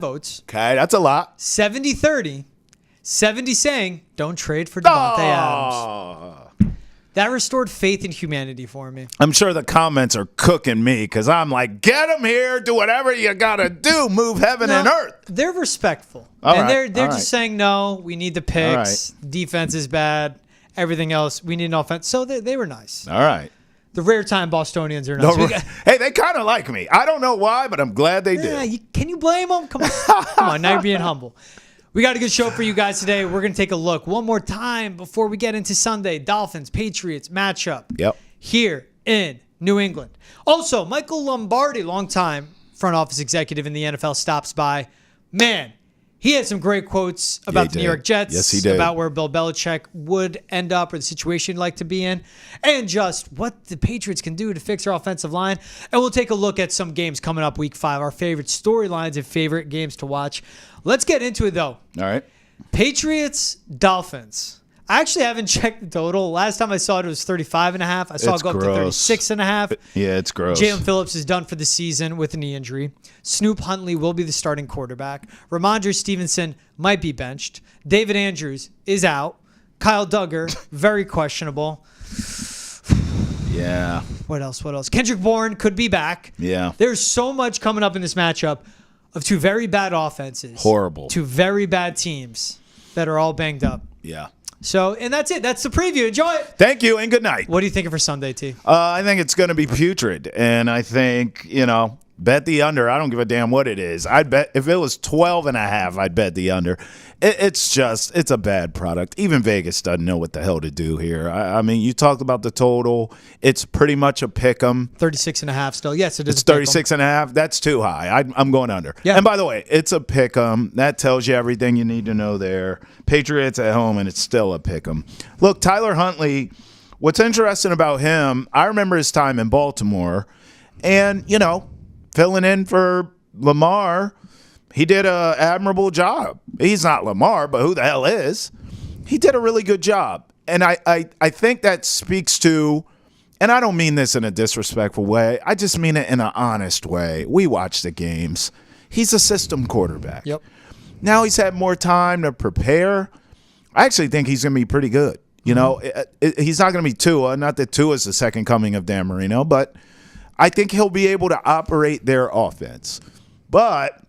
votes. Okay, that's a lot. 70-30. 70 saying, don't trade for Davante Adams. That restored faith in humanity for me. I'm sure the comments are cooking me because I'm like, get him here, do whatever you got to do, move heaven and earth. They're respectful. All and right, they're just saying, no, we need the picks. Right. Defense is bad. Everything else, we need an offense. So they were nice. All right. The rare time Bostonians are nice. Hey, they kind of like me. I don't know why, but I'm glad they do. Can you blame them? Come on. Come on, now you're being humble. We got a good show for you guys today. We're going to take a look one more time before we get into Sunday. Dolphins-Patriots matchup here in New England. Also, Michael Lombardi, longtime front office executive in the NFL, stops by. Man, he had some great quotes about the New York Jets. Yes, he did. About where Bill Belichick would end up or the situation he'd like to be in. And just what the Patriots can do to fix their offensive line. And we'll take a look at some games coming up week 5, our favorite storylines and favorite games to watch. Let's get into it, though. All right. Patriots, Dolphins. I actually haven't checked the total. Last time I saw it was 35.5. I saw it go up to 36.5. Yeah, it's gross. Jalen Phillips is done for the season with a knee injury. Snoop Huntley will be the starting quarterback. Ramondre Stevenson might be benched. David Andrews is out. Kyle Duggar, very questionable. Yeah. What else? Kendrick Bourne could be back. Yeah. There's so much coming up in this matchup of two very bad offenses. Horrible. Two very bad teams that are all banged up. Yeah. So, and that's it. That's the preview. Enjoy it. Thank you and good night. What are you thinking for Sunday, T? I think it's going to be putrid. And I think, bet the under. I don't give a damn what it is. I'd bet if it was 12.5, I'd bet the under. It's a bad product. Even Vegas doesn't know what the hell to do here. I mean, you talked about the total. It's pretty much a pick 'em. 36.5 still. Yes, it is. It's 36.5. That's too high. I'm going under. Yeah. And by the way, it's a pick 'em. That tells you everything you need to know there. Patriots at home, and it's still a pick 'em. Look, Tyler Huntley, what's interesting about him, I remember his time in Baltimore, and, filling in for Lamar, he did an admirable job. He's not Lamar, but who the hell is? He did a really good job. And I think that speaks to, and I don't mean this in a disrespectful way, I just mean it in an honest way. We watch the games. He's a system quarterback. Yep. Now he's had more time to prepare. I actually think he's going to be pretty good. He's not going to be Tua. Not that Tua's the second coming of Dan Marino, but I think he'll be able to operate their offense. But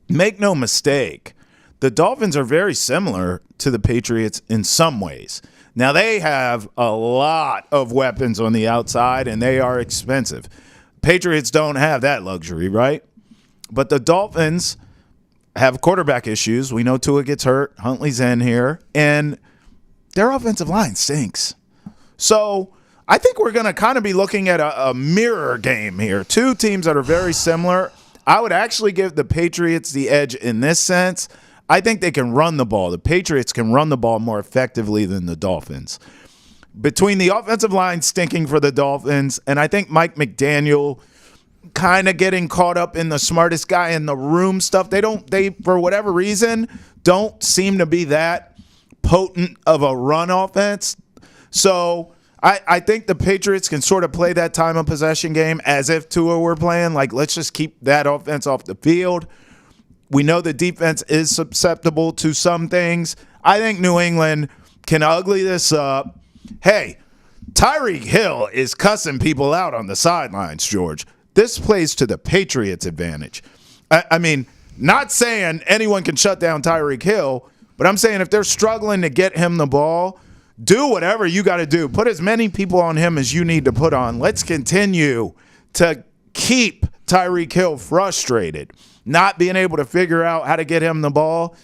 make no mistake, the Dolphins are very similar to the Patriots in some ways. Now, they have a lot of weapons on the outside, and they are expensive. Patriots don't have that luxury, right? But the Dolphins have quarterback issues. We know Tua gets hurt. Huntley's in here. And their offensive line stinks. So I think we're going to kind of be looking at a mirror game here. Two teams that are very similar. I would actually give the Patriots the edge in this sense. I think they can run the ball. The Patriots can run the ball more effectively than the Dolphins. Between the offensive line stinking for the Dolphins, and I think Mike McDaniel kind of getting caught up in the smartest guy in the room stuff. They for whatever reason, don't seem to be that potent of a run offense. So I think the Patriots can sort of play that time of possession game as if Tua were playing. Like, let's just keep that offense off the field. We know the defense is susceptible to some things. I think New England can ugly this up. Hey, Tyreek Hill is cussing people out on the sidelines, George. This plays to the Patriots' advantage. I mean, not saying anyone can shut down Tyreek Hill, but I'm saying if they're struggling to get him the ball, do whatever you got to do. Put as many people on him as you need to put on. Let's continue to keep Tyreek Hill frustrated, not being able to figure out how to get him the ball.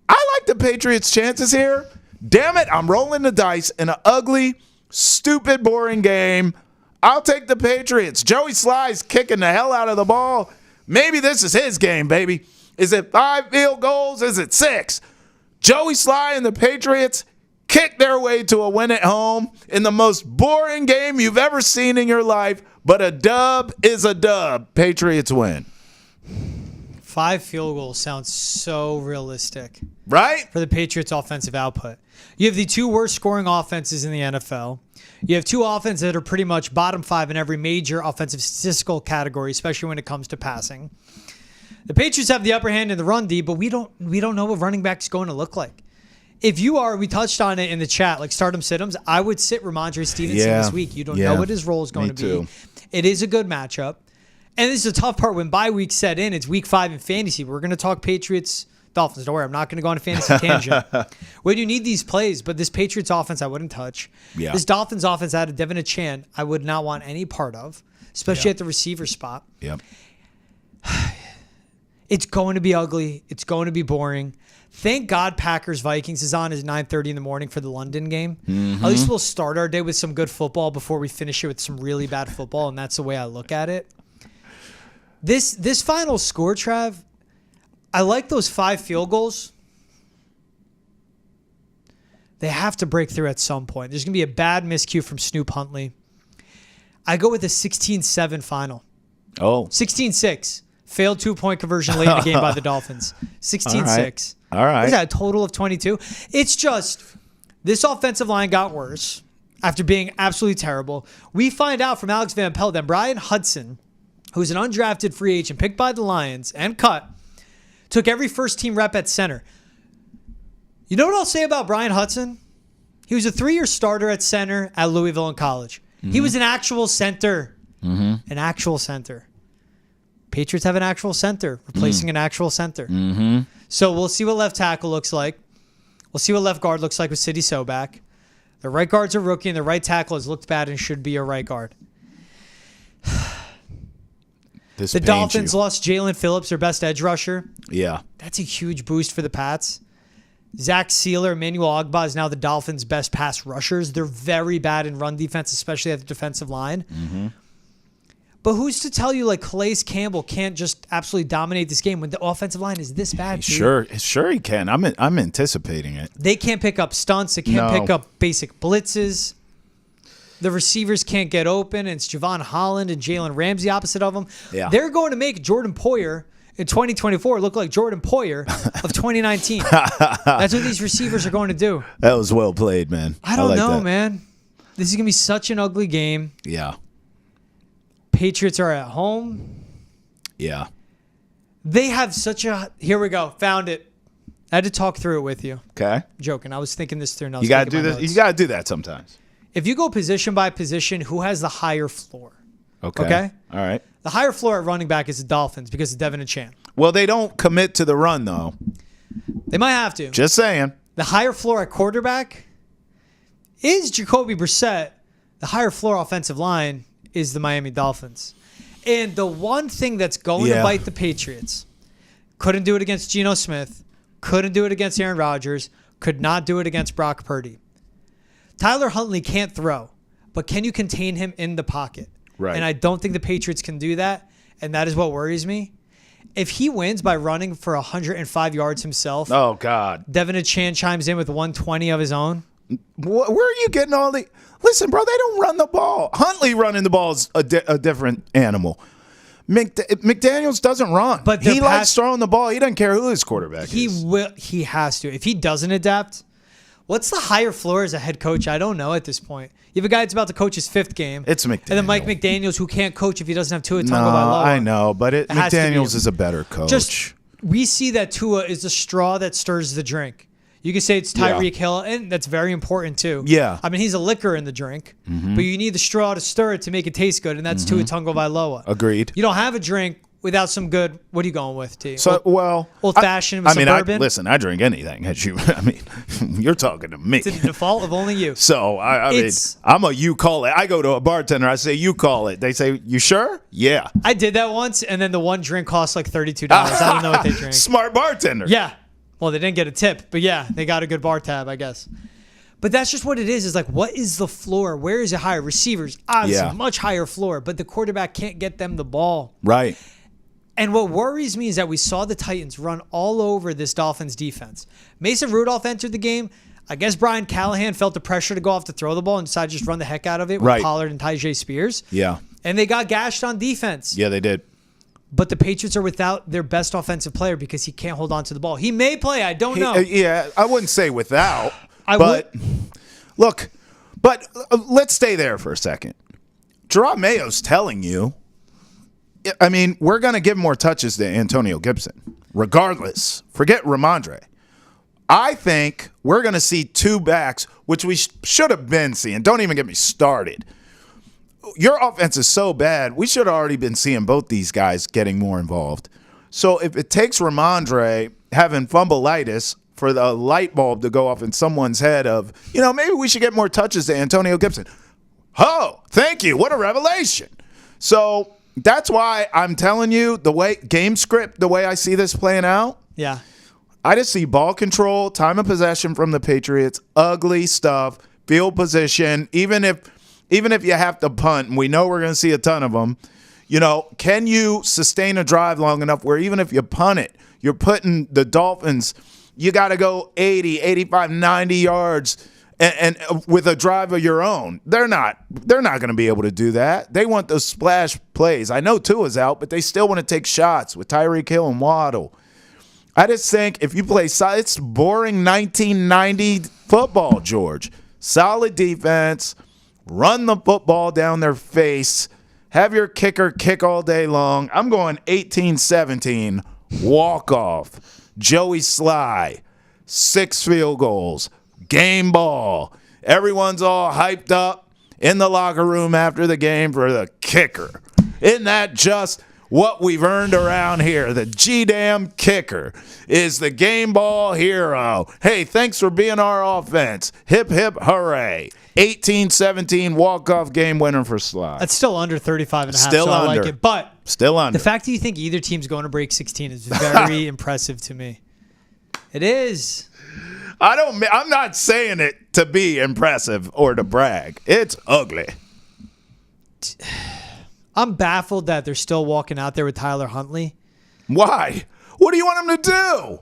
I like the Patriots' chances here. Damn it, I'm rolling the dice in an ugly, stupid, boring game. I'll take the Patriots. Joey Sly's kicking the hell out of the ball. Maybe this is his game, baby. Is it 5 field goals? Is it 6? Joey Sly and the Patriots kick their way to a win at home in the most boring game you've ever seen in your life, but a dub is a dub. Patriots win. 5 field goals sounds so realistic. Right? For the Patriots' offensive output. You have the 2 worst scoring offenses in the NFL. You have 2 offenses that are pretty much bottom 5 in every major offensive statistical category, especially when it comes to passing. The Patriots have the upper hand in the run D, but we don't know what running back's going to look like. If you are, we touched on it in the chat, like stardom sit-ems, I would sit Ramondre Stevenson this week. You don't know what his role is going to be. It is a good matchup. And this is the tough part. When bye week set in, it's week 5 in fantasy. We're going to talk Patriots, Dolphins. Don't worry, I'm not going to go on a fantasy tangent. When you need these plays, but this Patriots offense I wouldn't touch. Yeah. This Dolphins offense out of Devin Achan, I would not want any part of, especially at the receiver spot. Yep. It's going to be ugly. It's going to be boring. Thank God Packers-Vikings is on at 9:30 in the morning for the London game. Mm-hmm. At least we'll start our day with some good football before we finish it with some really bad football, and that's the way I look at it. This final score, Trav, I like those 5 field goals. They have to break through at some point. There's going to be a bad miscue from Snoop Huntley. I go with a 16-7 final. Oh. 16-6. Failed 2-point conversion late in the game by the Dolphins. 16-6. All right. Is that a total of 22? It's just this offensive line got worse after being absolutely terrible. We find out from Alex Van Pelt that Brian Hudson, who's an undrafted free agent picked by the Lions and cut, took every first-team rep at center. You know what I'll say about Brian Hudson? He was a 3-year starter at center at Louisville in college. Mm-hmm. He was an actual center. Mm-hmm. An actual center. Patriots have an actual center, replacing an actual center. Mm-hmm. So we'll see what left tackle looks like. We'll see what left guard looks like with Sidney Sobak. The right guard's a rookie, and the right tackle has looked bad and should be a right guard. The Dolphins lost Jalen Phillips, their best edge rusher. Yeah. That's a huge boost for the Pats. Zach Sealer, Emmanuel Ogbah is now the Dolphins' best pass rushers. They're very bad in run defense, especially at the defensive line. Mm-hmm. But who's to tell you like Calais Campbell can't just absolutely dominate this game when the offensive line is this bad? Sure he can. I'm anticipating it. They can't pick up stunts. They can't pick up basic blitzes. The receivers can't get open. It's Javon Holland and Jalen Ramsey opposite of them. Yeah. They're going to make Jordan Poyer in 2024 look like Jordan Poyer of 2019. That's what these receivers are going to do. That was well played, man. I don't know, man. This is going to be such an ugly game. Yeah. Patriots are at home. Yeah. They have such a... Here we go. Found it. I had to talk through it with you. Okay. I'm joking. I was thinking this through. You got to do this. You got to do that sometimes. If you go position by position, who has the higher floor? Okay. All right. The higher floor at running back is the Dolphins because of Devin Achan. Well, they don't commit to the run, though. They might have to. Just saying. The higher floor at quarterback is Jacoby Brissett. The higher floor offensive line is the Miami Dolphins. And the one thing that's going to bite the Patriots, couldn't do it against Geno Smith, couldn't do it against Aaron Rodgers, could not do it against Brock Purdy. Tyler Huntley can't throw, but can you contain him in the pocket? Right. And I don't think the Patriots can do that, and that is what worries me. If he wins by running for 105 yards himself, oh God, Devin Achan chimes in with 120 of his own. Where are you getting all the... Listen, bro, they don't run the ball. Huntley running the ball is a different animal. McDaniels doesn't run. But he likes throwing the ball. He doesn't care who his quarterback is. He has to. If he doesn't adapt, what's the higher floor as a head coach? I don't know at this point. You have a guy that's about to coach his 5th game. It's McDaniels. And then Mike McDaniels, who can't coach if he doesn't have Tua Tagovailoa. I know, but McDaniels is a better coach. We see that Tua is the straw that stirs the drink. You can say it's Tyreek Hill, and that's very important too. Yeah. I mean, he's a liquor in the drink, but you need the straw to stir it to make it taste good, and that's Tua Tagovailoa. Agreed. You don't have a drink without some good... What are you going with, T? So, old-fashioned with some bourbon? Listen, I drink anything. You're talking to me. It's a default of only you. So, I mean, I'm a you call it. I go to a bartender. I say, you call it. They say, you sure? Yeah. I did that once, and then the one drink cost like $32. I don't know what they drink. Smart bartender. Yeah. Well, they didn't get a tip, but yeah, they got a good bar tab, I guess. But that's just what it is like, what is the floor? Where is it higher? Receivers, obviously, much higher floor, but the quarterback can't get them the ball. Right. And what worries me is that we saw the Titans run all over this Dolphins defense. Mason Rudolph entered the game. I guess Brian Callahan felt the pressure to go off to throw the ball and decided to just run the heck out of it with Pollard and Tyjae Spears. Yeah. And they got gashed on defense. Yeah, they did. But the Patriots are without their best offensive player because he can't hold on to the ball. He may play. I don't know. Yeah, I wouldn't say without. Look, let's stay there for a second. Drake Maye's telling you I mean, we're going to give more touches to Antonio Gibson, regardless. Forget Ramondre. I think we're going to see two backs, which we should have been seeing. Don't even get me started. Your offense is so bad, we should have already been seeing both these guys getting more involved. So if it takes Ramondre having fumbleitis for the light bulb to go off in someone's head of, maybe we should get more touches to Antonio Gibson. Oh, thank you. What a revelation. So that's why I'm telling you the way I see this playing out. Yeah. I just see ball control, time of possession from the Patriots, ugly stuff, field position, even if you have to punt, and we know we're going to see a ton of them, can you sustain a drive long enough where even if you punt it, you're putting the Dolphins, you got to go 80, 85, 90 yards and with a drive of your own. They're not going to be able to do that. They want those splash plays. I know Tua's out, but they still want to take shots with Tyreek Hill and Waddle. I just think if you play solid, it's boring 1990 football, George. Solid defense, run the football down their face, have your kicker kick all day long. I'm going 18-17, walk-off, Joey Sly, 6 field goals, game ball. Everyone's all hyped up in the locker room after the game for the kicker. Isn't that just what we've earned around here? The G-damn kicker is the game ball hero. Hey, thanks for being our offense. Hip, hip, hooray. 18-17 walk-off game winner for Sly. That's still under 35 and a half, Still so under. I like it. But still under. The fact that you think either team's going to break 16 is very impressive to me. It is. I'm not saying it to be impressive or to brag. It's ugly. I'm baffled that they're still walking out there with Tyler Huntley. Why? What do you want him to do?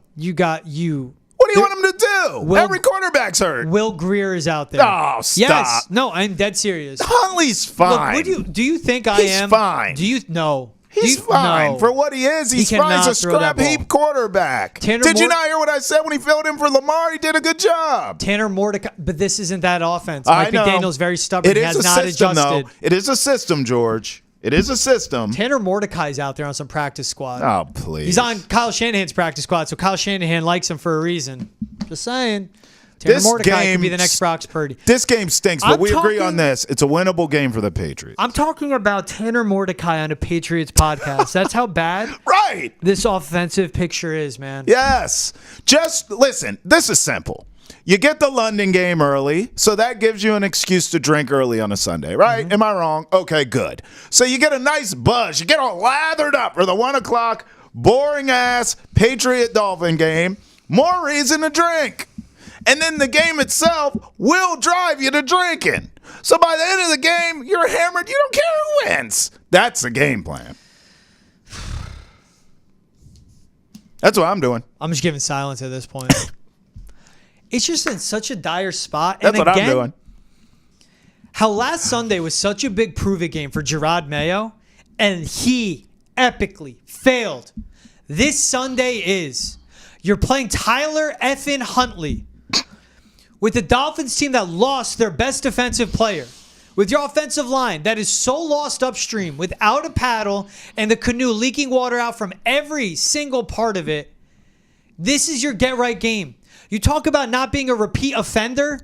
What do you want him to do? Every quarterback's hurt. Will Greer is out there. Oh, stop. Yes. No, I'm dead serious. Huntley's fine. Look, do you think I am? He's fine. He's fine. No. For what he is, he's fine. He's a scrap heap quarterback. Did you not hear what I said when he filled in for Lamar? He did a good job. Tanner Mordecai, but this isn't that offense. Mike McDaniel's very stubborn. He has not adjusted. Though. It is a system, George. It is a system. Tanner Mordecai's out there on some practice squad. Oh, please. He's on Kyle Shanahan's practice squad, so Kyle Shanahan likes him for a reason. Just saying. Tanner Mordecai could be the next Brock Purdy. This game stinks, but we agree on this. It's a winnable game for the Patriots. I'm talking about Tanner Mordecai on a Patriots podcast. That's how bad this offensive picture is, man. Yes. Just listen, this is simple. You get the London game early, so that gives you an excuse to drink early on a Sunday, right? Am I wrong? Okay, good. So you get a nice buzz. You get all lathered up for the 1 o'clock boring-ass Patriot-Dolphin game. More reason to drink. And then the game itself will drive you to drinking. So by the end of the game, you're hammered. You don't care who wins. That's the game plan. That's what I'm doing. I'm just giving silence at this point. It's just in such a dire spot. That's what I'm doing. How last Sunday was such a big prove-it game for Drake Maye, and he epically failed. This Sunday is you're playing Tyler effing Huntley with the Dolphins team that lost their best defensive player, with your offensive line that is so lost upstream without a paddle and the canoe leaking water out from every single part of it. This is your get-right game. You talk about not being a repeat offender.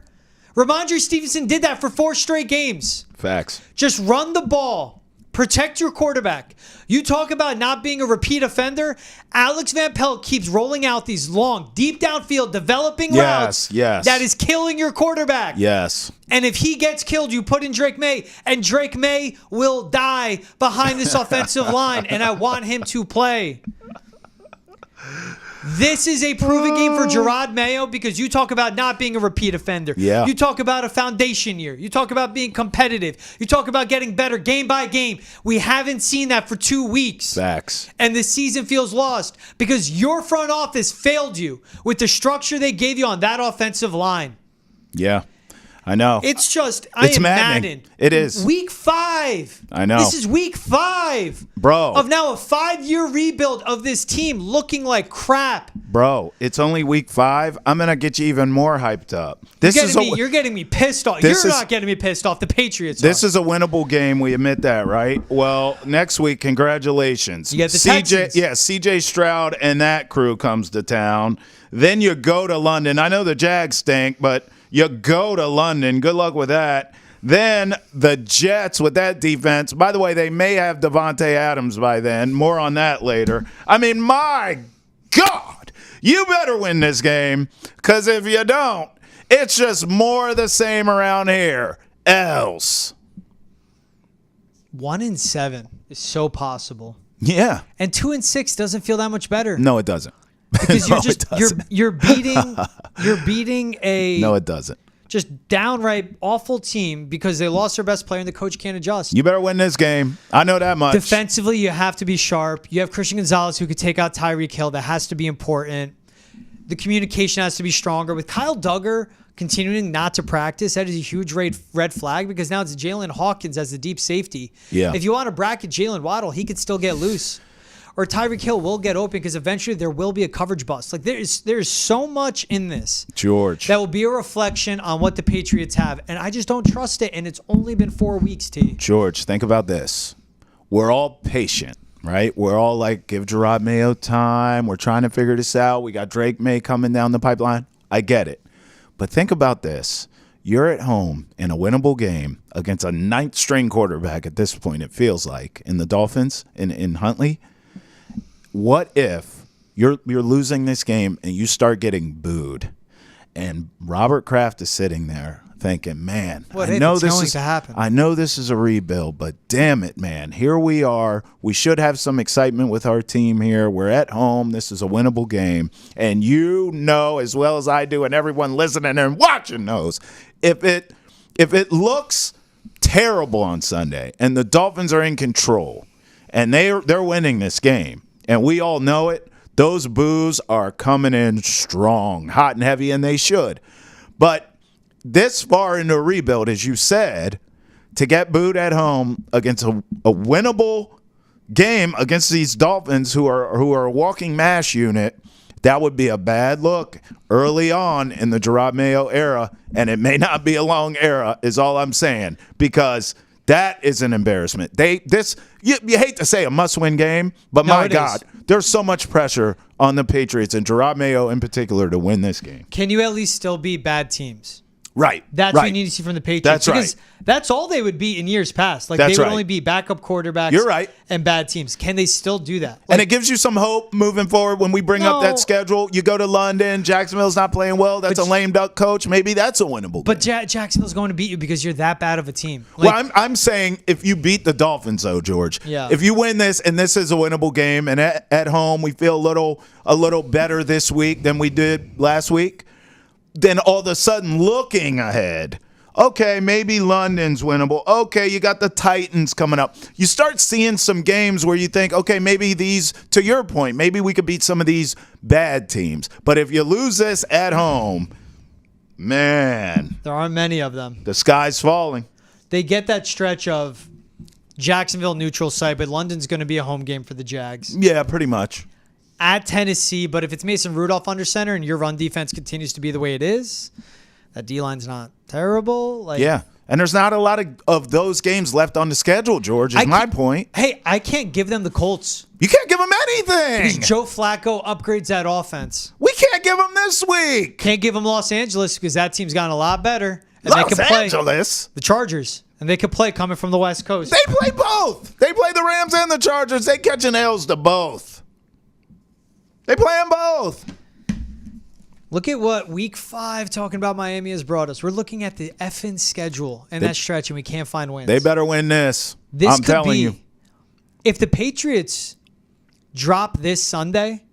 Ramondre Stevenson did that for 4 straight games. Facts. Just run the ball. Protect your quarterback. You talk about not being a repeat offender. Alex Van Pelt keeps rolling out these long, deep downfield, developing routes that is killing your quarterback. Yes. And if he gets killed, you put in Drake Maye, and Drake Maye will die behind this offensive line, and I want him to play. This is a proven game for Drake Maye because you talk about not being a repeat offender. Yeah. You talk about a foundation year. You talk about being competitive. You talk about getting better game by game. We haven't seen that for 2 weeks. Facts. And the season feels lost because your front office failed you with the structure they gave you on that offensive line. Yeah. I know. It's just, It's am maddening. maddened. It is. Week 5. I know. This is week 5. Bro. Of now a 5-year rebuild of this team looking like crap. Bro, it's only week 5. I'm going to get you even more hyped up. You're getting me pissed off. You're not getting me pissed off. The Patriots This is a winnable game. We admit that, right? Well, next week, congratulations. You get the Texans. CJ Stroud and that crew comes to town. Then you go to London. I know the Jags stink, but you go to London. Good luck with that. Then the Jets with that defense. By the way, they may have Davante Adams by then. More on that later. I mean, my God, you better win this game, because if you don't, it's just more of the same around here. Else. 1-7 is so possible. Yeah. And 2-6 doesn't feel that much better. No, it doesn't. Because you're beating a No, it doesn't. Just downright awful team because they lost their best player and the coach can't adjust. You better win this game. I know that much. Defensively, you have to be sharp. You have Christian Gonzalez who could take out Tyreek Hill. That has to be important. The communication has to be stronger. With Kyle Duggar continuing not to practice, that is a huge red flag because now it's Jalen Hawkins as the deep safety. Yeah. If you want to bracket Jalen Waddle, he could still get loose. Or Tyreek Hill will get open because eventually there will be a coverage bust. Like there's so much in this, George, that will be a reflection on what the Patriots have, and I just don't trust it. And it's only been 4 weeks, T. George, think about this. We're all patient, right? We're all like, give Gerard Mayo time. We're trying to figure this out. We got Drake Maye coming down the pipeline. I get it, but think about this. You're at home in a winnable game against a 9th-string quarterback at this point. It feels like in the Dolphins in Huntley. What if you're losing this game and you start getting booed, and Robert Kraft is sitting there thinking, "Man, I know this is a rebuild, but damn it, man, here we are. We should have some excitement with our team here. We're at home. This is a winnable game, and you know as well as I do, and everyone listening and watching knows, if it looks terrible on Sunday and the Dolphins are in control and they're winning this game." And we all know it. Those boos are coming in strong, hot and heavy, and they should. But this far into a rebuild, as you said, to get booed at home against a winnable game against these Dolphins who are a walking mash unit, that would be a bad look early on in the Gerard Mayo era. And it may not be a long era, is all I'm saying, because that is an embarrassment. You hate to say a must-win game, but my God, there's so much pressure on the Patriots and Gerard Mayo in particular to win this game. Can you at least still beat bad teams? Right. That's what you need to see from the Patriots. That's because right. That's all they would be in years past. Like they would only be backup quarterbacks. You're right. And bad teams. Can they still do that? And it gives you some hope moving forward when we bring up that schedule. You go to London, Jacksonville's not playing well. That's a lame duck coach. Maybe that's a winnable game. But Jacksonville's going to beat you because you're that bad of a team. Well, I'm saying if you beat the Dolphins, though, George. Yeah. If you win this and this is a winnable game, and at home we feel a little better this week than we did last week, then all of a sudden looking ahead, okay, maybe London's winnable. Okay, you got the Titans coming up. You start seeing some games where you think, okay, maybe these, to your point, maybe we could beat some of these bad teams. But if you lose this at home, man. There aren't many of them. The sky's falling. They get that stretch of Jacksonville neutral site, but London's going to be a home game for the Jags. Yeah, pretty much. At Tennessee, but if it's Mason Rudolph under center and your run defense continues to be the way it is, that D-line's not terrible. Yeah, and there's not a lot of those games left on the schedule, George, is my point. Hey, I can't give them the Colts. You can't give them anything. Because Joe Flacco upgrades that offense. We can't give them this week. Can't give them Los Angeles because that team's gotten a lot better. And Los Angeles? The Chargers. And they can play coming from the West Coast. They play both. They play the Rams and the Chargers. They catching L's to both. They play them both. Look at what Week 5 talking about Miami has brought us. We're looking at the effing schedule and that stretch, and we can't find wins. They better win this. I'm telling you. If the Patriots drop this Sunday,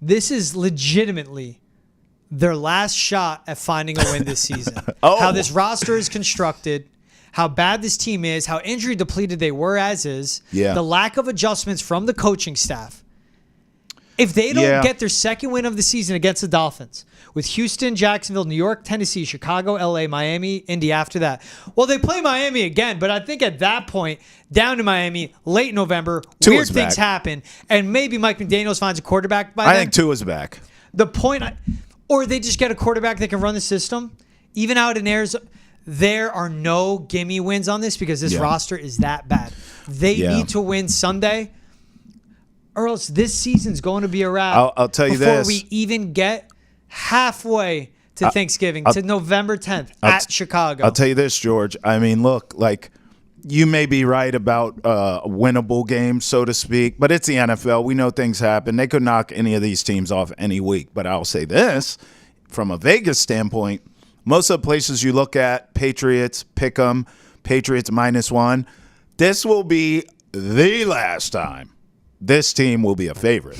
this is legitimately their last shot at finding a win this season. How this roster is constructed, how bad this team is, how injury depleted they were as is, the lack of adjustments from the coaching staff. If they don't get their second win of the season against the Dolphins, with Houston, Jacksonville, New York, Tennessee, Chicago, LA, Miami, Indy after that. Well, they play Miami again, but I think at that point, down to Miami, late November, weird things happen, and maybe Mike McDaniels finds a quarterback by then. I think Tua's back. The point, or they just get a quarterback that can run the system. Even out in Arizona, there are no gimme wins on this because this roster is that bad. They need to win Sunday, or else this season's going to be a wrap. I'll tell you before this. we even get halfway to Thanksgiving, to November 10th at Chicago. I'll tell you this, George. I mean, look, like, you may be right about a winnable game, so to speak, but it's the NFL. We know things happen. They could knock any of these teams off any week. But I'll say this, from a Vegas standpoint, most of the places you look at, Patriots, pick 'em, Patriots -1, this will be the last time this team will be a favorite.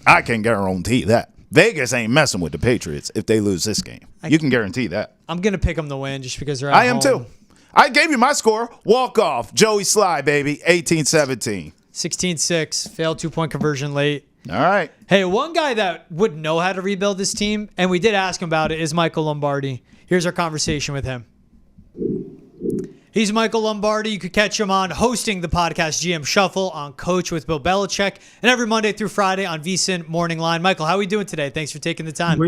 I can guarantee that. Vegas ain't messing with the Patriots if they lose this game. You can guarantee that. I'm going to pick them to win just because they're at home. I am too. I gave you my score. Walk off. Joey Sly, baby. 18-17. 16-6. Failed 2-point conversion late. All right. Hey, one guy that would know how to rebuild this team, and we did ask him about it, is Michael Lombardi. Here's our conversation with him. He's Michael Lombardi. You could catch him on hosting the podcast GM Shuffle on Coach with Bill Belichick, and every Monday through Friday on VSiN Morning Line. Michael, how are we doing today? Thanks for taking the time.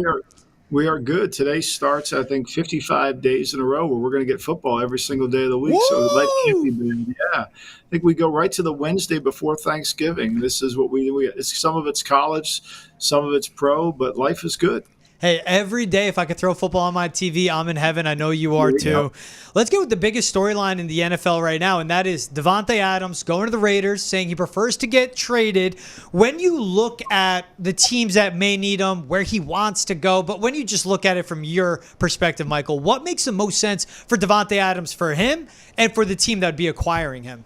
We are good. Today starts, I think, 55 days in a row where we're going to get football every single day of the week. Woo! So life can't be bad. Yeah. I think we go right to the Wednesday before Thanksgiving. This is what we do. Some of it's college, some of it's pro, but life is good. Hey, every day, if I could throw football on my TV, I'm in heaven. I know you are too. Let's get with the biggest storyline in the NFL right now, and that is Davante Adams going to the Raiders, saying he prefers to get traded. When you look at the teams that may need him, where he wants to go, but when you just look at it from your perspective, Michael, what makes the most sense for Davante Adams for him and for the team that would be acquiring him?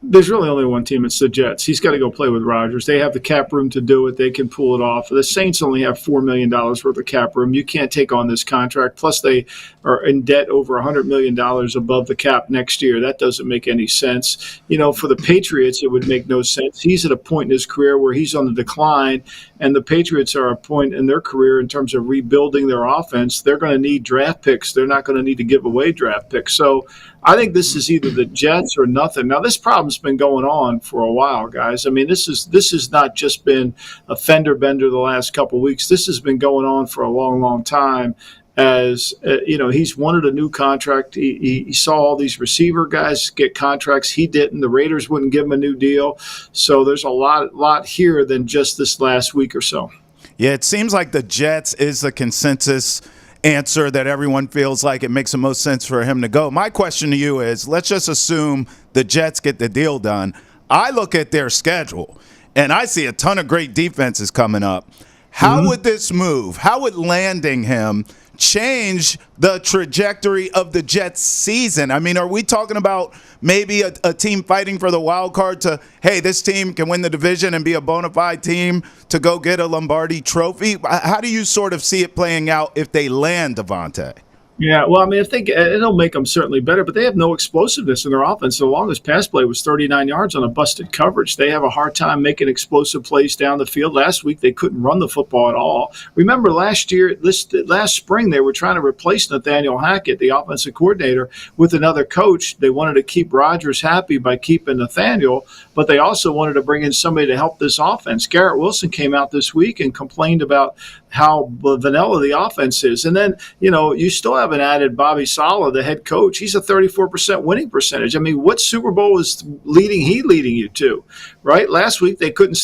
There's really only one team. It's the Jets. He's got to go play with Rodgers. They have the cap room to do it. They can pull it off. The Saints only have $4 million worth of cap room. You can't take on this contract. Plus, they are in debt over $100 million above the cap next year. That doesn't make any sense. You know, for the Patriots, it would make no sense. He's at a point in his career where he's on the decline, and the Patriots are at a point in their career in terms of rebuilding their offense. They're going to need draft picks. They're not going to need to give away draft picks. So I think this is either the Jets or nothing. Now, this problem's been going on for a while, guys. I mean, this has not just been a fender bender the last couple of weeks. This has been going on for a long, long time. As he's wanted a new contract. He saw all these receiver guys get contracts. He didn't. The Raiders wouldn't give him a new deal. So there's a lot here than just this last week or so. Yeah, it seems like the Jets is the consensus answer that everyone feels like it makes the most sense for him to go. My question to you is, let's just assume the Jets get the deal done. I look at their schedule, and I see a ton of great defenses coming up. How would this move, how would landing him change the trajectory of the Jets season? I mean, are we talking about maybe a team fighting for the wild card to, hey, this team can win the division and be a bona fide team to go get a Lombardi trophy? How do you sort of see it playing out if they land Davante? Yeah, well, I mean, I think it'll make them certainly better, but they have no explosiveness in their offense. The longest pass play was 39 yards on a busted coverage. They have a hard time making explosive plays down the field. Last week, they couldn't run the football at all. Remember last spring, they were trying to replace Nathaniel Hackett, the offensive coordinator, with another coach. They wanted to keep Rodgers happy by keeping Nathaniel, but they also wanted to bring in somebody to help this offense. Garrett Wilson came out this week and complained about how vanilla the offense is. And then, you still haven't added Bobby Saleh, the head coach. He's a 34% winning percentage. I mean, what Super Bowl is leading you to, right? Last week, they couldn't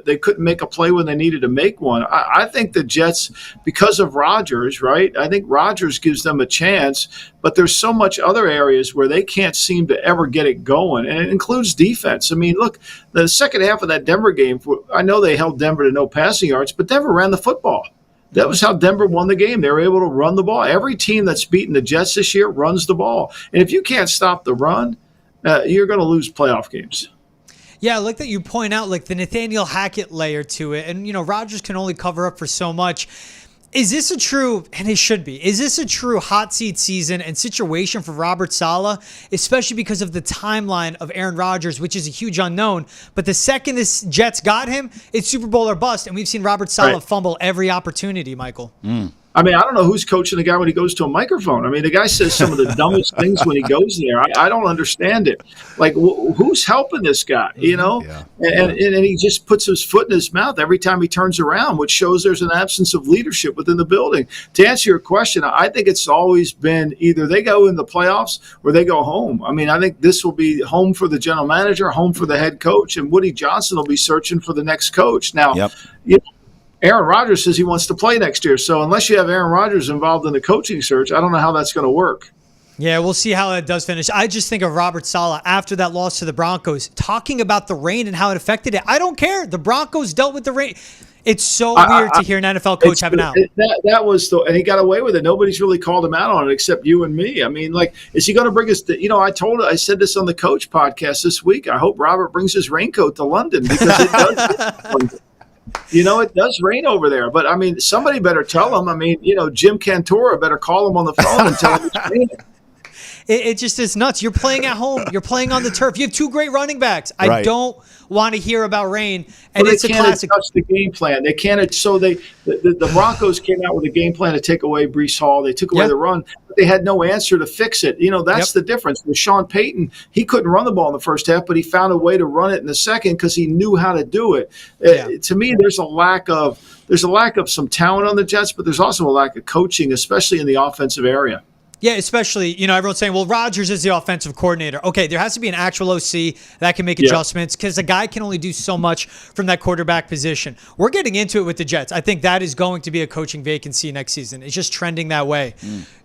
they couldn't make a play when they needed to make one. I think the Jets, because of Rodgers, right? I think Rodgers gives them a chance, but there's so much other areas where they can't seem to ever get it going, and it includes defense. I mean, look, the second half of that Denver game, I know they held Denver to no passing yards, but Denver ran the football. That was how Denver won the game. They were able to run the ball. Every team that's beaten the Jets this year runs the ball. And if you can't stop the run, you're going to lose playoff games. Yeah, I like that you point out like the Nathaniel Hackett layer to it. And, Rodgers can only cover up for so much. Is this a true, and it should be, is this a true hot seat season and situation for Robert Saleh, especially because of the timeline of Aaron Rodgers, which is a huge unknown, but the second the Jets got him, it's Super Bowl or bust, and we've seen Robert Saleh fumble every opportunity, Michael. I mean, I don't know who's coaching the guy when he goes to a microphone. I mean, the guy says some of the dumbest things when he goes there. I don't understand it. Like, who's helping this guy, you know? Yeah. And he just puts his foot in his mouth every time he turns around, which shows there's an absence of leadership within the building. To answer your question, I think it's always been either they go in the playoffs or they go home. I mean, I think this will be home for the general manager, home for the head coach, and Woody Johnson will be searching for the next coach. Now, you know, Aaron Rodgers says he wants to play next year. So unless you have Aaron Rodgers involved in the coaching search, I don't know how that's going to work. Yeah, we'll see how that does finish. I just think of Robert Saleh after that loss to the Broncos, talking about the rain and how it affected it. I don't care. The Broncos dealt with the rain. It's so weird to hear an NFL coach have an out. That was and he got away with it. Nobody's really called him out on it except you and me. I mean, like, is he going to bring us? I said this on the Coach podcast this week. I hope Robert brings his raincoat to London because it does. You know, it does rain over there, but I mean, somebody better tell him. I mean, Jim Cantora better call him on the phone and tell him it's raining. It just is nuts. You're playing at home. You're playing on the turf. You have two great running backs. I don't want to hear about rain, and it's a classic. They can't adjust the game plan. They can't. So the Broncos came out with a game plan to take away Breece Hall. They took away the run, but they had no answer to fix it. That's the difference. With Sean Payton, he couldn't run the ball in the first half, but he found a way to run it in the second because he knew how to do it. To me, there's a lack of some talent on the Jets, but there's also a lack of coaching, especially in the offensive area. Yeah, especially, everyone's saying, well, Rodgers is the offensive coordinator. Okay, there has to be an actual OC that can make adjustments because a guy can only do so much from that quarterback position. We're getting into it with the Jets. I think that is going to be a coaching vacancy next season. It's just trending that way.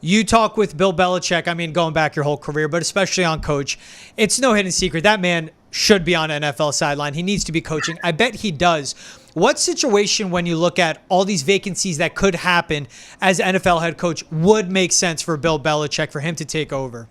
You talk with Bill Belichick, I mean, going back your whole career, but especially on coach, it's no hidden secret. That man should be on an NFL sideline. He needs to be coaching. I bet he does. What situation, when you look at all these vacancies that could happen as NFL head coach, would make sense for Bill Belichick for him to take over?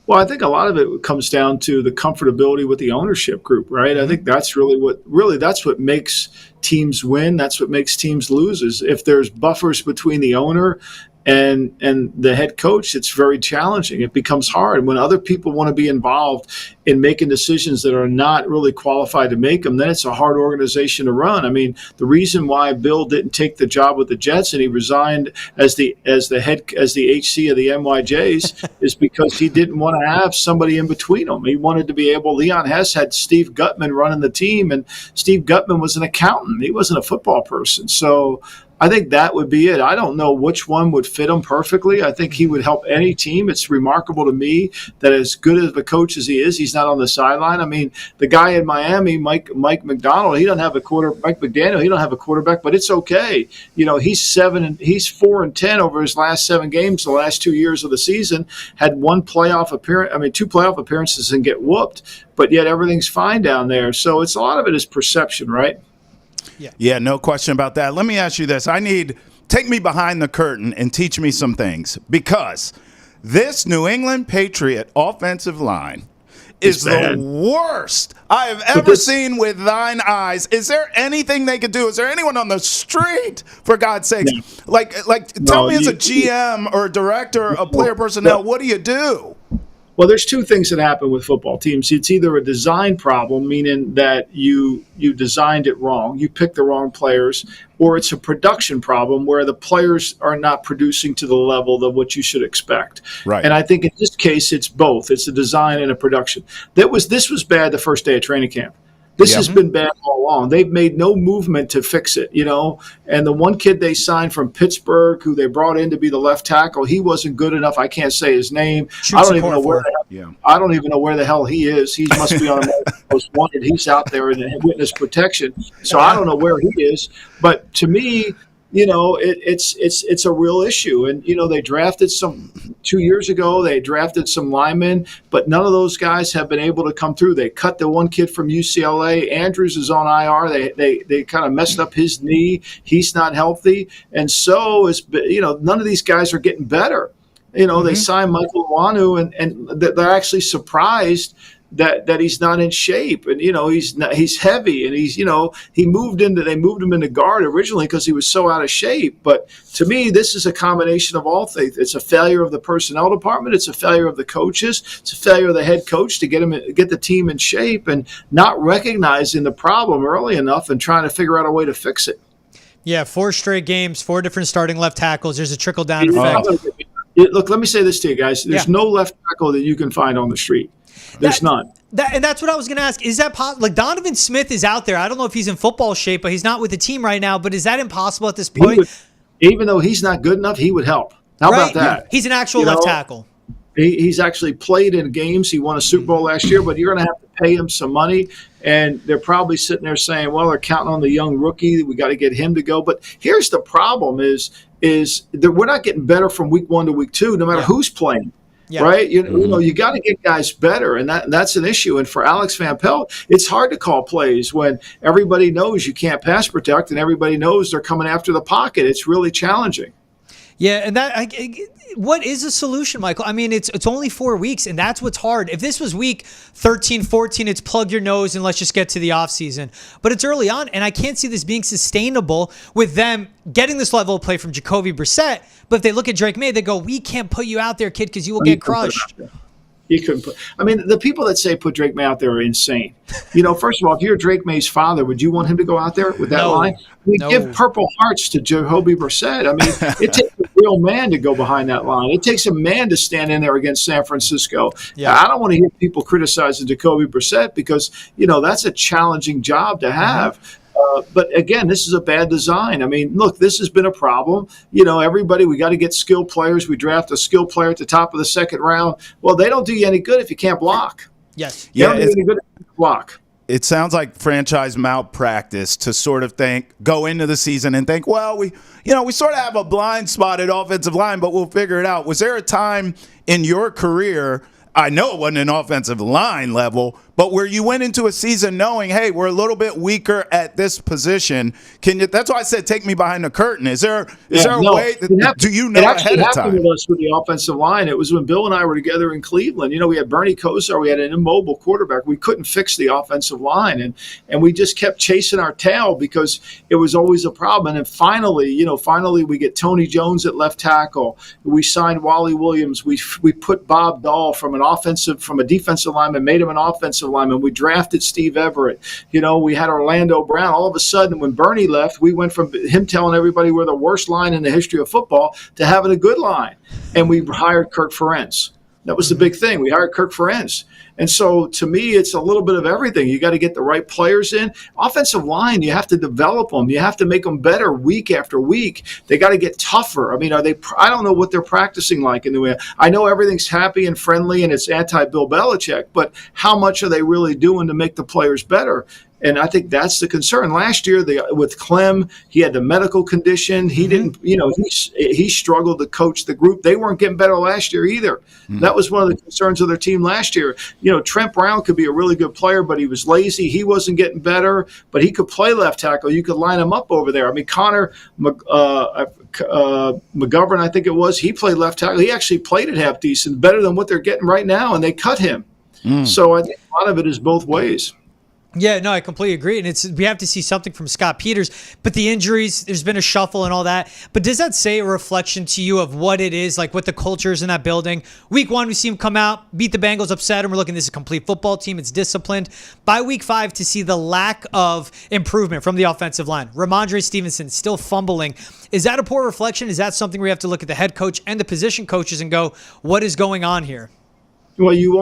Well, I think a lot of it comes down to the comfortability with the ownership group, right? I think that's that's what makes teams win. That's what makes teams lose. Is if there's buffers between the owner and the head coach, it's very challenging. It becomes hard when other people want to be involved in making decisions that are not really qualified to make them. Then it's a hard organization to run. I mean, the reason why Bill didn't take the job with the Jets and he resigned as the HC of the NYJs is because he didn't want to have somebody in between them. He wanted to be able. Leon Hess had Steve Gutman running the team, and Steve Gutman was an accountant. He wasn't a football person, so I think that would be it. I don't know which one would fit him perfectly. I think he would help any team. It's remarkable to me that as good of a coach as he is, he's not on the sideline. I mean, the guy in Miami, Mike McDaniel, he don't have a quarterback, but it's okay. He's 4-10 over his last 7 games, the last 2 years of the season, had 2 playoff appearances and get whooped, but yet everything's fine down there. So it's a lot of it is perception, right? Yeah, no question about that. Let me ask you this. Take me behind the curtain and teach me some things, because this New England Patriot offensive line is the worst I have ever seen with thine eyes. Is there anything they could do? Is there anyone on the street, for God's sake? No. Tell me as a GM or a director of player personnel, what do you do? Well, there's 2 things that happen with football teams. It's either a design problem, meaning that you designed it wrong, you picked the wrong players, or it's a production problem where the players are not producing to the level of what you should expect. Right. And I think in this case, it's both. It's a design and a production. This was bad the first day of training camp. This has been bad all along. They've made no movement to fix it, And the one kid they signed from Pittsburgh, who they brought in to be the left tackle, he wasn't good enough. I can't say his name. I don't even know where the hell he is. He must be on America's Most Wanted. He's out there in witness protection. So I don't know where he is. But to me, it's a real issue. And, they drafted 2 years ago, they drafted some linemen, but none of those guys have been able to come through. They cut the one kid from UCLA. Andrews is on IR. They kind of messed up his knee. He's not healthy. And so, none of these guys are getting better. They signed Michael Iwanu, and they're actually surprised that he's not in shape, and he's heavy, and they moved him into guard originally because he was so out of shape. But to me, this is a combination of all things. It's a failure of the personnel department, it's a failure of the coaches, it's a failure of the head coach to get the team in shape, and not recognizing the problem early enough and trying to figure out a way to fix it. Yeah, 4 straight games, 4 different starting left tackles. There's a trickle-down effect. Look, let me say this to you guys. There's no left tackle that you can find on the street. There's none. And that's what I was going to ask. Is that possible? Like, Donovan Smith is out there. I don't know if he's in football shape, but he's not with the team right now. But is that impossible at this point? Even though he's not good enough, he would help. How about that? He's an actual left tackle. He's actually played in games. He won a Super Bowl last year, but you're going to have to pay him some money. And they're probably sitting there saying, well, they're counting on the young rookie. We got to get him to go. But here's the problem is that we're not getting better from week 1 to week 2, no matter who's playing. Yeah. Right? You got to get guys better, and that's an issue. And for Alex Van Pelt, it's hard to call plays when everybody knows you can't pass protect and everybody knows they're coming after the pocket. It's really challenging. Yeah, and what is a solution, Michael? I mean, it's only 4 weeks, and that's what's hard. If this was week 13, 14, it's plug your nose and let's just get to the offseason. But it's early on, and I can't see this being sustainable with them getting this level of play from Jacoby Brissett. But if they look at Drake Maye, they go, we can't put you out there, kid, because you will get crushed. You couldn't put. I mean, the people that say put Drake Maye out there are insane. First of all, if you're Drake Maye's father, would you want him to go out there with that line? Give Purple Hearts to Jacoby Brissett. I mean, it takes a real man to go behind that line. It takes a man to stand in there against San Francisco. Yeah. I don't want to hear people criticizing Jacoby Brissett because that's a challenging job to have. Mm-hmm. But again, this is a bad design. I mean, look, this has been a problem. Everybody, we got to get skilled players. We draft a skilled player at the top of the second round. Well, they don't do you any good if you can't block. Yes. They don't do you any good if you can't block. It sounds like franchise malpractice to sort of go into the season and think, well, we sort of have a blind spot at offensive line, but we'll figure it out. Was there a time in your career, I know it wasn't an offensive line level, but where you went into a season knowing, hey, we're a little bit weaker at this position? That's why I said take me behind the curtain. Is there a way? Do you know ahead of time? It happened with us with the offensive line. It was when Bill and I were together in Cleveland. We had Bernie Kosar. We had an immobile quarterback. We couldn't fix the offensive line, and we just kept chasing our tail because it was always a problem. And then finally we get Tony Jones at left tackle. We signed Wally Williams. We put Bob Dahl from a defensive lineman, made him an offensive lineman. We drafted Steve Everett. We had Orlando Brown. All of a sudden, when Bernie left, we went from him telling everybody we're the worst line in the history of football to having a good line. And we hired Kirk Ferentz. That was the big thing. We hired Kirk Ferentz. And so, to me, it's a little bit of everything. You got to get the right players in. Offensive line, you have to develop them. You have to make them better week after week. They got to get tougher. I mean, I don't know what they're practicing like in the way. I know everything's happy and friendly and it's anti-Bill Belichick, but how much are they really doing to make the players better? And I think that's the concern. Last year, with Clem, he had the medical condition. He didn't, he struggled to coach the group. They weren't getting better last year either. Mm-hmm. That was one of the concerns of their team last year. Trent Brown could be a really good player, but he was lazy. He wasn't getting better, but he could play left tackle. You could line him up over there. I mean, Connor McGovern, I think it was, he played left tackle. He actually played it half decent, better than what they're getting right now, and they cut him. So I think a lot of it is both ways. Yeah, no, I completely agree. And we have to see something from Scott Peters. But the injuries, there's been a shuffle and all that. But does that say a reflection to you of what it is, like what the culture is in that building? Week 1, we see him come out, beat the Bengals, upset, and we're looking, this is a complete football team. It's disciplined. By week 5, to see the lack of improvement from the offensive line. Ramondre Stevenson still fumbling. Is that a poor reflection? Is that something where you have to look at the head coach and the position coaches and go, what is going on here? Well, you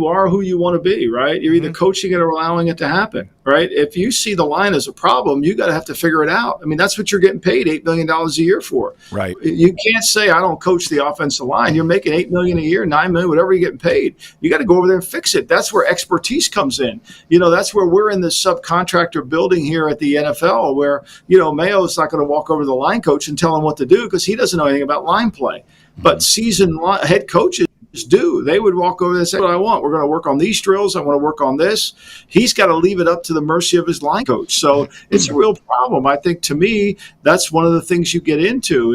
are who you want to be, right? You're either coaching it or allowing it to happen, right? If you see the line as a problem, you got to have to figure it out. I mean, that's what you're getting paid $8 million a year for. Right. You can't say, I don't coach the offensive line. You're making $8 million a year, $9 million, whatever you're getting paid. You got to go over there and fix it. That's where expertise comes in. That's where we're in this subcontractor building here at the NFL where, Mayo's not going to walk over to the line coach and tell him what to do because he doesn't know anything about line play. But seasoned head coaches do. They would walk over there and say, what I want. We're going to work on these drills. I want to work on this. He's got to leave it up to the mercy of his line coach. So it's a real problem. I think, to me, that's one of the things you get into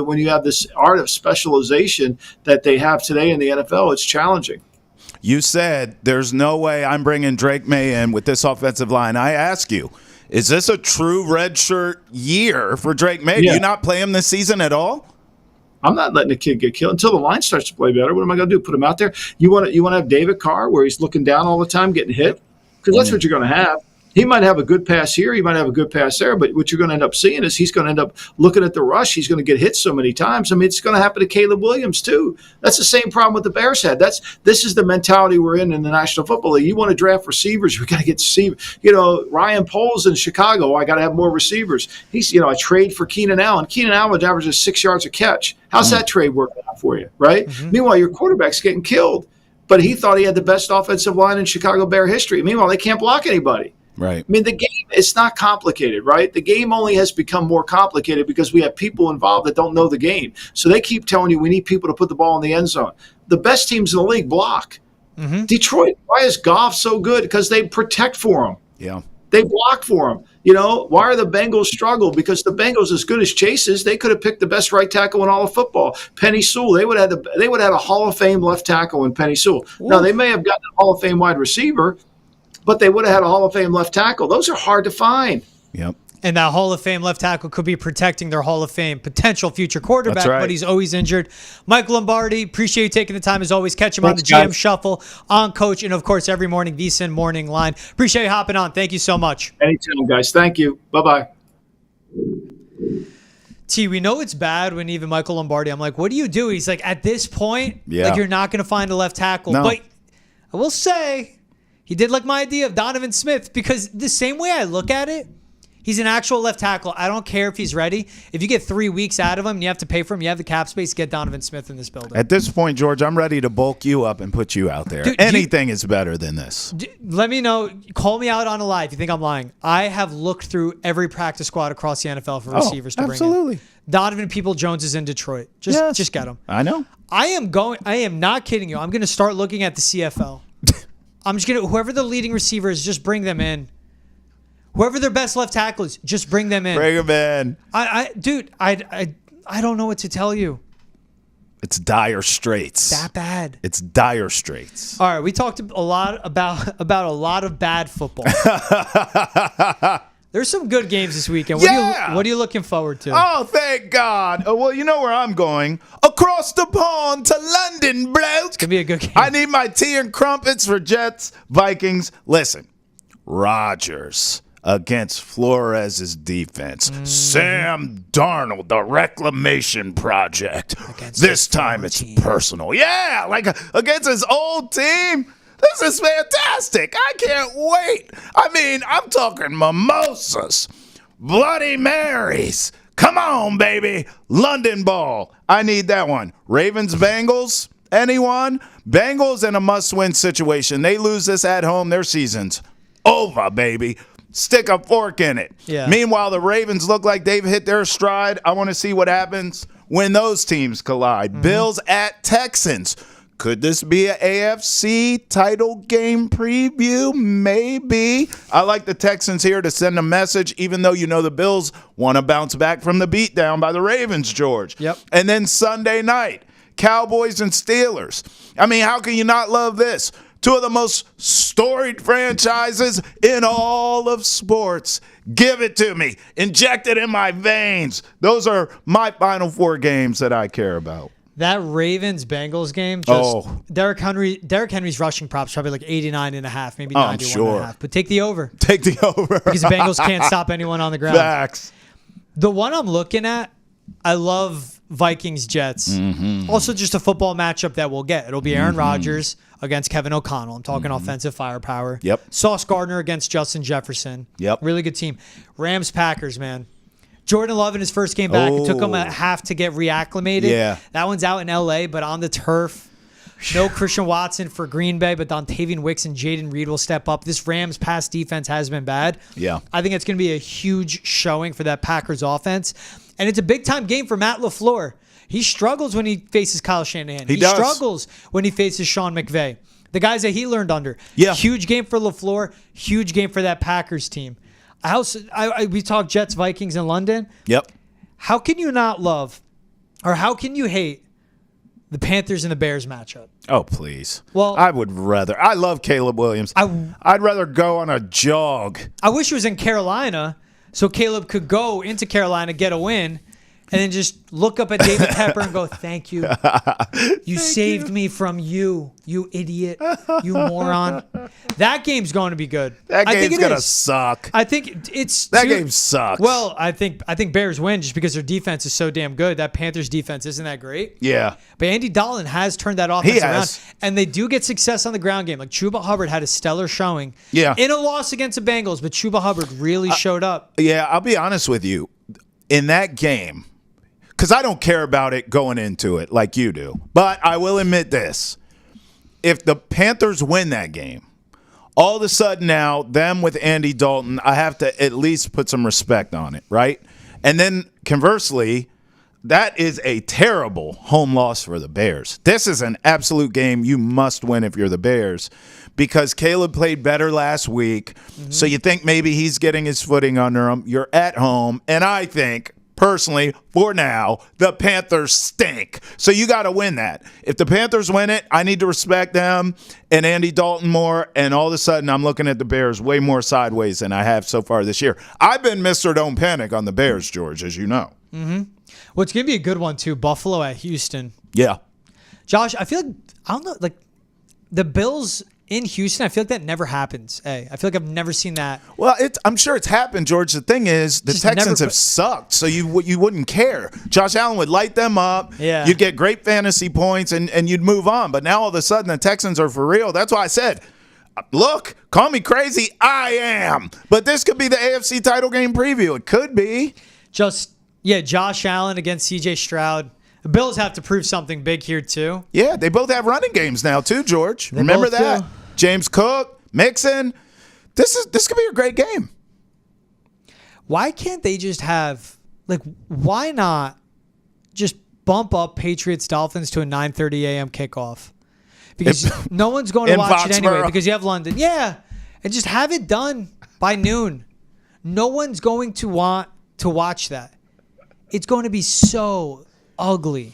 when you have this art of specialization that they have today in the NFL. It's challenging. You said there's no way I'm bringing Drake Maye in with this offensive line. I ask you, is this a true redshirt year for Drake Maye? Yeah. Do you not play him this season at all? I'm not letting the kid get killed until the line starts to play better. What am I going to do? Put him out there? You want to have David Carr where he's looking down all the time, getting hit? Because that's what you're going to have. He might have a good pass here. He might have a good pass there. But what you're going to end up seeing is he's going to end up looking at the rush. He's going to get hit so many times. I mean, it's going to happen to Caleb Williams, too. That's the same problem with the Bears had. This is the mentality we're in the National Football League. You want to draft receivers, we got to get receivers. Ryan Poles in Chicago, I got to have more receivers. He's, I trade for Keenan Allen. Keenan Allen averages 6 yards a catch. How's that trade working out for you, right? Mm-hmm. Meanwhile, your quarterback's getting killed. But he thought he had the best offensive line in Chicago Bear history. Meanwhile, they can't block anybody. Right. I mean, the game, it's not complicated, right? The game only has become more complicated because we have people involved that don't know the game. So they keep telling you we need people to put the ball in the end zone. The best teams in the league block. Mm-hmm. Detroit, why is Goff so good? Because they protect for him. Yeah. They block for him. Why are the Bengals struggle? Because the Bengals, as good as Chase is, they could have picked the best right tackle in all of football. Penny Sewell, they would have had a Hall of Fame left tackle in Penny Sewell. Ooh. Now, they may have gotten a Hall of Fame wide receiver, but they would have had a Hall of Fame left tackle. Those are hard to find. Yep. And that Hall of Fame left tackle could be protecting their Hall of Fame potential future quarterback, right. But he's always injured. Mike Lombardi, appreciate you taking the time as always. Catch him on the GM Shuffle, on Coach, and of course every morning, VSiN Morning Line. Appreciate you hopping on. Thank you so much. Anytime, guys. Thank you. Bye-bye. T, we know it's bad when even Michael Lombardi, I'm like, what do you do? He's like, at this point, like you're not going to find a left tackle. No. But I will say, he did like my idea of Donovan Smith because the same way I look at it, he's an actual left tackle. I don't care if he's ready. If you get 3 weeks out of him and you have to pay for him, you have the cap space, get Donovan Smith in this building. At this point, George, I'm ready to bulk you up and put you out there. Dude, anything is better than this. Let me know. Call me out on a lie if you think I'm lying. I have looked through every practice squad across the NFL for receivers to bring in. Absolutely. Donovan People-Jones is in Detroit. Just get him. I know. I am not kidding you. I'm going to start looking at the CFL. I'm just going to, whoever the leading receiver is, just bring them in. Whoever their best left tackle is, just bring them in. Bring them in. I don't know what to tell you. It's dire straits. That bad. It's dire straits. All right, we talked a lot about a lot of bad football. There's some good games this weekend. What are you looking forward to? Oh, thank God. Well, you know where I'm going. Across the pond to London, bro. It's going to be a good game. I need my tea and crumpets for Jets, Vikings. Listen, Rodgers against Flores' defense. Sam Darnold, the reclamation project. This time it's personal. Yeah, like against his old team. This is fantastic. I can't wait. I mean, I'm talking mimosas, Bloody Marys. Come on, baby. London ball. I need that one. Ravens, Bengals. Anyone? Bengals in a must-win situation. They lose this at home. Their season's over, baby. Stick a fork in it. Yeah. Meanwhile, the Ravens look like they've hit their stride. I want to see what happens when those teams collide. Mm-hmm. Bills at Texans. Could this be an AFC title game preview? Maybe. I like the Texans here to send a message, even though you know the Bills want to bounce back from the beatdown by the Ravens, George. Yep. And then Sunday night, Cowboys and Steelers. I mean, how can you not love this? Two of the most storied franchises in all of sports. Give it to me. Inject it in my veins. Those are my Final Four games that I care about. That Ravens-Bengals game, Derrick Henry's rushing props probably like 89.5, maybe 91.5. But take the over. Take the over. Because the Bengals can't stop anyone on the ground. Facts. The one I'm looking at, I love Vikings-Jets. Mm-hmm. Also just a football matchup that we'll get. It'll be Aaron Rodgers against Kevin O'Connell. I'm talking offensive firepower. Yep. Sauce Gardner against Justin Jefferson. Yep. Really good team. Rams-Packers, man. Jordan Love in his first game back. It took him a half to get reacclimated. Yeah. That one's out in L.A., but on the turf. No Christian Watson for Green Bay, but Dontavian Wicks and Jaden Reed will step up. This Rams pass defense has been bad. Yeah. I think it's going to be a huge showing for that Packers offense. And it's a big-time game for Matt LaFleur. He struggles when he faces Kyle Shanahan. He does. Struggles when he faces Sean McVay. The guys that he learned under. Yeah. Huge game for LaFleur. Huge game for that Packers team. We talked Jets, Vikings in London. Yep. How can you not love, or how can you hate the Panthers and the Bears matchup. Oh, please. Well, I would rather. I love Caleb Williams. I'd rather go on a jog. I wish it was in Carolina so Caleb could go into Carolina, get a win, and then just look up at David Tepper and go, thank you. You saved me from you idiot, you moron. That game's going to be good. That game's going to suck. I think it's that game sucks. Well, I think Bears win just because their defense is so damn good. That Panthers defense isn't that great. Yeah. But Andy Dalton has turned that offense around. And they do get success on the ground game. Like Chuba Hubbard had a stellar showing in a loss against the Bengals, but Chuba Hubbard really showed up. Yeah, I'll be honest with you. In that game, because I don't care about it going into it like you do. But I will admit this. If the Panthers win that game, all of a sudden now, them with Andy Dalton, I have to at least put some respect on it, right? And then conversely, that is a terrible home loss for the Bears. This is an absolute game you must win if you're the Bears because Caleb played better last week. Mm-hmm. So you think maybe he's getting his footing under him. You're at home, and I think – personally, for now, the Panthers stink. So you got to win that. If the Panthers win it, I need to respect them and Andy Dalton more, and all of a sudden I'm looking at the Bears way more sideways than I have so far this year. I've been Mr. Don't Panic on the Bears, George, as you know. Mm-hmm. Well, it's going to be a good one, too. Buffalo at Houston. Yeah. Josh, I feel like, I don't know, like the Bills in Houston, I feel like that never happens. Hey, I feel like I've never seen that. Well, I'm sure it's happened, George. The thing is, the Texans have sucked, so you wouldn't care. Josh Allen would light them up. Yeah. You'd get great fantasy points, and you'd move on. But now all of a sudden, the Texans are for real. That's why I said, look, call me crazy. I am. But this could be the AFC title game preview. It could be. Josh Allen against C.J. Stroud. The Bills have to prove something big here, too. Yeah, they both have running games now, too, George. Remember that? James Cook, Mixon. This could be a great game. Why can't they just have, why not just bump up Patriots-Dolphins to a 9:30 a.m. kickoff? Because no one's going to watch it anyway because you have London. Yeah, and just have it done by noon. No one's going to want to watch that. It's going to be so ugly.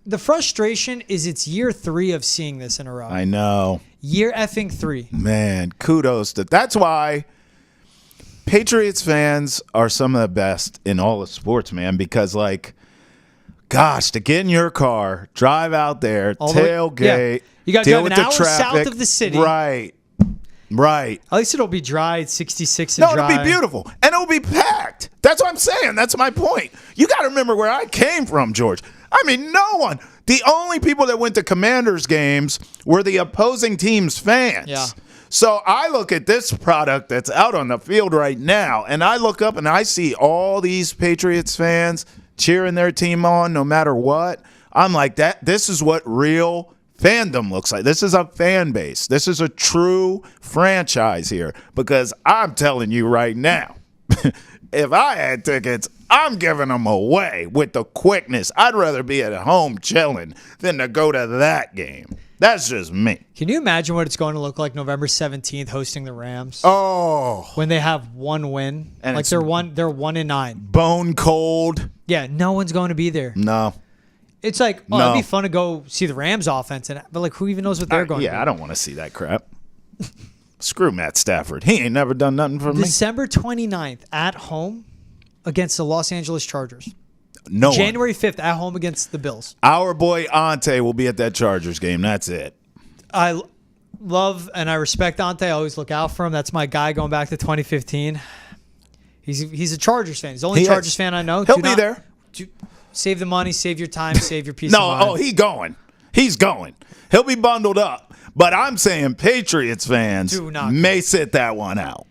The frustration is it's year 3 of seeing this in a row. I know. Year effing 3. Man, kudos to. That's why Patriots fans are some of the best in all of sports, man, because gosh, to get in your car, drive out there, tailgate, you got to deal drive with an hour the traffic south of the city. Right. At least it'll be dry. It's 66 and dry. No, it'll be beautiful. And it'll be packed. That's what I'm saying. That's my point. You got to remember where I came from, George. I mean, no one. The only people that went to Commanders games were the opposing team's fans. Yeah. So I look at this product that's out on the field right now, and I look up and I see all these Patriots fans cheering their team on no matter what. I'm like, this is what real fandom looks like. This is a fan base. This is a true franchise here because I'm telling you right now, if I had tickets, I'm giving them away with the quickness. I'd rather be at home chilling than to go to that game. That's just me. Can you imagine what it's going to look like November 17th hosting the Rams? Oh. When they have one win. And they're 1-9. Bone cold. Yeah, no one's going to be there. No. It's like, it'd be fun to go see the Rams offense, but who even knows what they're going to do? Yeah, I don't want to see that crap. Screw Matt Stafford. He ain't never done nothing for me. December 29th at home against the Los Angeles Chargers. January 5th at home against the Bills. Our boy Ante will be at that Chargers game. That's it. I love and I respect Ante. I always look out for him. That's my guy going back to 2015. He's a Chargers fan. He's the only Chargers fan I know. He'll be there. Save the money, save your time, save your peace of mind. He's going. He's going. He'll be bundled up. But I'm saying Patriots fans may sit that one out.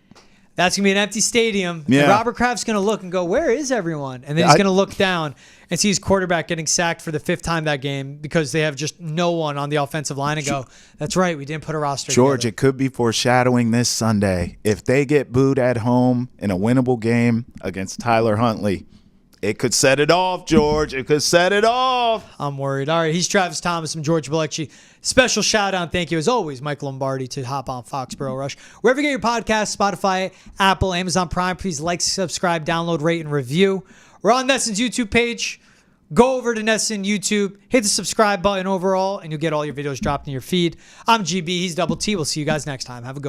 That's going to be an empty stadium. Yeah. And Robert Kraft's going to look and go, where is everyone? And then he's going to look down and see his quarterback getting sacked for the 5th time that game because they have just no one on the offensive line and go, that's right, we didn't put a roster George, together. It could be foreshadowing this Sunday. If they get booed at home in a winnable game against Tyler Huntley, it could set it off, George. It could set it off. I'm worried. All right, he's Travis Thomas. I'm George Balekji. Special shout-out and thank you, as always, Mike Lombardi, to hop on Foxboro Rush. Wherever you get your podcasts, Spotify, Apple, Amazon Prime, please like, subscribe, download, rate, and review. We're on Nesson's YouTube page. Go over to Nesson YouTube, hit the subscribe button overall, and you'll get all your videos dropped in your feed. I'm GB, he's Double T. We'll see you guys next time. Have a good one.